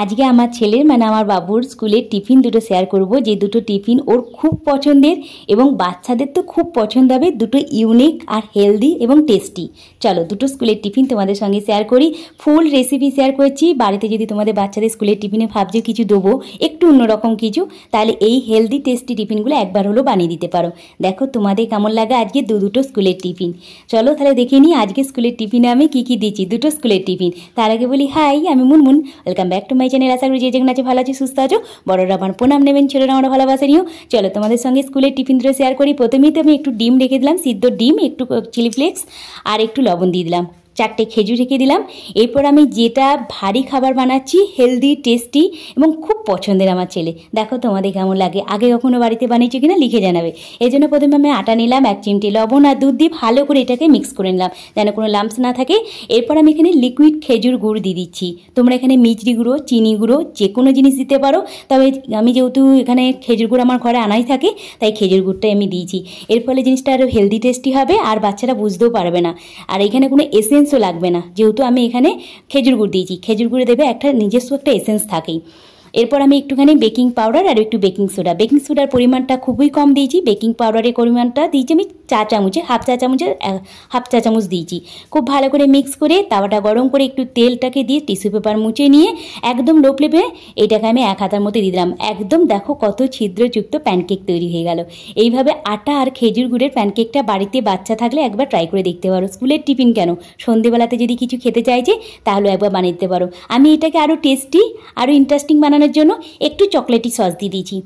আজকে আমার ছেলের মানে আমার বাবুর স্কুলের টিফিন দুটো শেয়ার করব, যে দুটো টিফিন ওর খুব পছন্দের এবং বাচ্চাদের তো খুব পছন্দ হবে, দুটো ইউনিক আর হেলদি এবং টেস্টি। চলো দুটো স্কুলের টিফিন তোমাদের সঙ্গে শেয়ার করি। ফুল রেসিপি শেয়ার করছি। বাড়িতে যদি তোমাদের বাচ্চাদের স্কুলের টিফিনে ভাবছো কিছু দেবো একটু অন্যরকম কিছু, তাহলে এই হেলদি টেস্টি টিফিনগুলো একবার হলো বানিয়ে দিতে পারো। দেখো তোমাদের কেমন লাগে আজকে দুটো স্কুলের টিফিন। চলো তাহলে দেখে নিই আজকে স্কুলের টিফিনে আমি কি কি দিচ্ছি। দুটো স্কুলের টিফিন। তার আগে বলি হাই, আমি Munmun, welcome back to my channel. আশা করি যে যেখানে আছে ভালো আছে, সুস্থ আছো। বড়রা আমার প্রণাম নেবেন, ছোটরা আমার ভালোবাসা নিও। চলো তোমাদের সঙ্গে স্কুলের টিফিন দুটো শেয়ার করি। প্রথমেই তো আমি একটু ডিম রেখে দিলাম, সিদ্ধ ডিম, একটু চিলি ফ্লেক্স আর একটু লবণ দিয়ে দিলাম, 4টে খেজুর রেখে দিলাম। এরপর আমি যেটা ভারী খাবার বানাচ্ছি, হেলদি টেস্টি এবং খুব পছন্দের আমার ছেলে। দেখো তোমাদের কেমন লাগে, আগে কখনো বাড়িতে বানিয়েছো কিনা লিখে জানাবে। এই জন্য প্রথমে আমি আটা নিলাম, 1 চিমটি লবণ আর দুধ দিয়ে ভালো করে এটাকে মিক্স করে নিলাম যেন কোনো লাম্পস না থাকে। এরপর আমি এখানে লিকুইড খেজুর গুড় দিয়ে দিচ্ছি। তোমরা এখানে মিচড়ি গুঁড়ো, চিনি গুঁড়ো যে কোনো জিনিস দিতে পারো, তবে আমি যেহেতু এখানে খেজুর গুঁড়ো আমার ঘরে আনাই থাকে তাই খেজুর গুড়টাই আমি দিয়েছি। এর ফলে জিনিসটা আরও হেলদি টেস্টি হবে আর বাচ্চারা বুঝতেও পারবে না। আর এখানে কোনো এসেন্স লাগবে না, যেহেতু আমি এখানে খেজুর গুড় দিয়েছি। খেজুর গুড়ে দেবে একটা নিজস্ব একটা এসেন্স থাকেই। এরপর আমি একটুখানি বেকিং পাউডার আর একটু বেকিং সোডা, বেকিং সোডার পরিমাণটা খুবই কম দিয়েছি, বেকিং পাউডারের পরিমাণটা দিয়েছি আমি 4 চামচে, হাফ চা চামচ দিয়েছি। খুব ভালো করে মিক্স করে তাওয়াটা গরম করে একটু তেলটাকে দিয়ে টিস্যু পেপার মুছে নিয়ে একদম লো ফ্লেমে এটাকে আমি 1 হাতার মতো দিয়ে দিলাম। একদম দেখো কত ছিদ্রযুক্ত প্যানকেক তৈরি হয়ে গেল। এইভাবে আটা আর খেজুর গুড়ের প্যানকেকটা বাড়িতে বাচ্চা থাকলে একবার ট্রাই করে দেখতে পারো। স্কুলের টিফিন কেন, সন্ধেবেলাতে যদি কিছু খেতে চাইছে তাহলে একবার বানিয়ে দিতে পারো। আমি এটাকে আরও টেস্টি আরও ইন্টারেস্টিং বানানোর জন্য একটু চকলেটি সস দিয়ে দিয়েছি।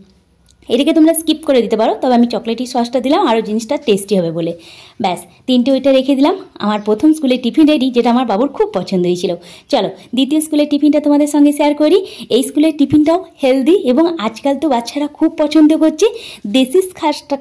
এটাকে তোমরা স্কিপ করে দিতে পারো, তবে আমি চকলেটি সসটা দিলাম আরও জিনিসটা টেস্টি হবে বলে। ব্যাস 3টে ওইটা রেখে দিলাম। আমার প্রথম স্কুলের টিফিন রেডি, যেটা আমার বাবুর খুব পছন্দ হয়েছিল। চলো দ্বিতীয় স্কুলের টিফিনটা তোমাদের সঙ্গে শেয়ার করি। এই স্কুলের টিফিনটাও হেলদি এবং আজকাল তো বাচ্চারা খুব পছন্দ করছে। দেশি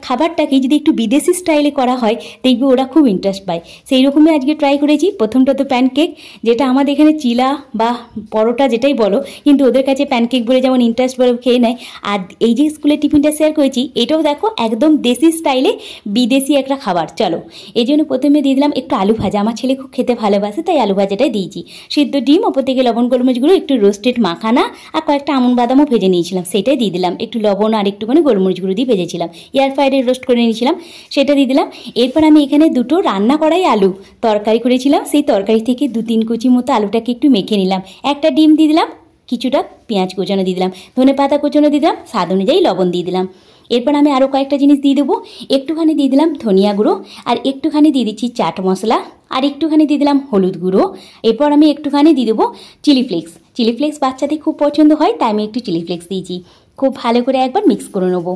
খাবারটাকে যদি একটু বিদেশি স্টাইলে করা হয় দেখবে ওরা খুব ইন্টারেস্ট পায়। সেই রকমই আজকে ট্রাই করেছি। প্রথমটা তো প্যানকেক, যেটা আমাদের এখানে চিলা বা পরোটা যেটাই বলো, কিন্তু ওদের কাছে প্যানকেক বলে যেমন ইন্টারেস্ট বলে খেয়ে নেয়। আর এই যে স্কুলের টিফিনটা শেয়ার করেছি, এটাও দেখো একদম দেশি স্টাইলে বিদেশি একটা খাবার। চলো এই জন্য প্রথমে দিয়ে দিলাম একটু আলু ভাজা, আমার ছেলে খুব খেতে ভালোবাসে তাই আলু ভাজাটাই দিয়েছি। সিদ্ধ ডিম, ওপর থেকে লবণ গোলমরিচ গুঁড়ো, একটু রোস্টেড মাখানা আর কয়েকটা আমন বাদামও ভেজে নিয়েছিলাম, সেটাই দিয়ে দিলাম। একটু লবণ আর একটুখানি গোলমরিচ গুঁড়ো দিয়ে ভেজেছিলাম, এয়ার ফ্রায়ারে রোস্ট করে নিয়েছিলাম, সেটা দিয়ে দিলাম। এরপর আমি এখানে দুটো রান্না করাই আলু তরকারি করেছিলাম, সেই তরকারি থেকে 2-3 কুচি মতো আলুটাকে একটু মেখে নিলাম। একটা ডিম দিয়ে দিলাম, কিছুটা পেঁয়াজ কুচানো দিয়ে দিলাম, ধনে পাতা কুচানো দিয়ে দিলাম, স্বাদ অনুযায়ী লবণ দিয়ে দিলাম। এরপর আমি আরও কয়েকটা জিনিস দিয়ে দেবো। একটুখানি দিয়ে দিলাম ধনিয়া গুঁড়ো আর একটুখানি দিয়ে দিচ্ছি চাট মশলা আর একটুখানি দিয়ে দিলাম হলুদ গুঁড়ো। এরপর আমি একটুখানি দিয়ে দেবো চিলি ফ্লেক্স। চিলি ফ্লেক্স বাচ্চাদের খুব পছন্দ হয় তাই আমি একটু চিলি ফ্লেক্স দিয়েছি। খুব ভালো করে একবার মিক্স করে নেবো।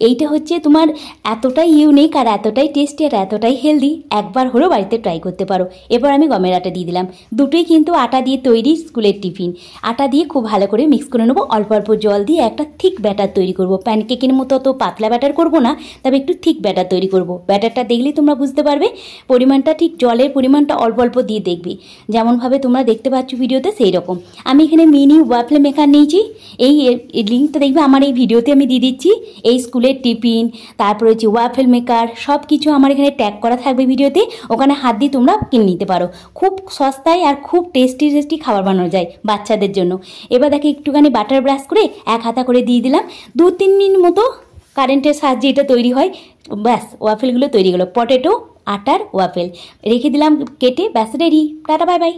এইটা হচ্ছে তোমার এতটাই ইউনিক আর এতটাই টেস্টি আর এতটাই হেলদি, একবার হলেও বাড়িতে ট্রাই করতে পারো। এবার আমি গমের আটা দিয়ে দিলাম। দুটোই কিন্তু আটা দিয়ে তৈরি স্কুলের টিফিন। আটা দিয়ে খুব ভালো করে মিক্স করে নেবো, অল্প অল্প জল দিয়ে একটা থিক ব্যাটার তৈরি করব। প্যানকেকের মতো তো পাতলা ব্যাটার করব না, তবে একটু থিক ব্যাটার তৈরি করব। ব্যাটারটা দেখলেই তোমরা বুঝতে পারবে। পরিমাণটা ঠিক জলের পরিমাণটা অল্প অল্প দিয়ে দেখবে, যেমনভাবে তোমরা দেখতে পাচ্ছ ভিডিওতে সেই রকম। আমি এখানে মিনি ওয়াফল মেকার নিয়েছি, এই লিঙ্কটা দেখবে আমার এই ভিডিওতে আমি দিয়ে দিচ্ছি। এই স্কুলের টিফিন, তারপরে হচ্ছে ওয়াফেল মেকার, সব কিছু আমার এখানে ট্যাগ করা থাকবে ভিডিওতে, ওখানে হাত দিয়ে তোমরা কিনে নিতে পারো। খুব সস্তায় আর খুব টেস্টি খাবার বানানো যায় বাচ্চাদের জন্য। এবার দেখে একটুখানি বাটার ব্রাশ করে 1 হাতা করে দিয়ে দিলাম। 2-3 মিনিট মতো কারেন্টের সাহায্যে এটা তৈরি হয়। ব্যাস ওয়াফেলগুলো তৈরি হলো, পটেটো আটার ওয়াফেল রেখে দিলাম কেটে। ব্যাস রেডি। Tata bye bye.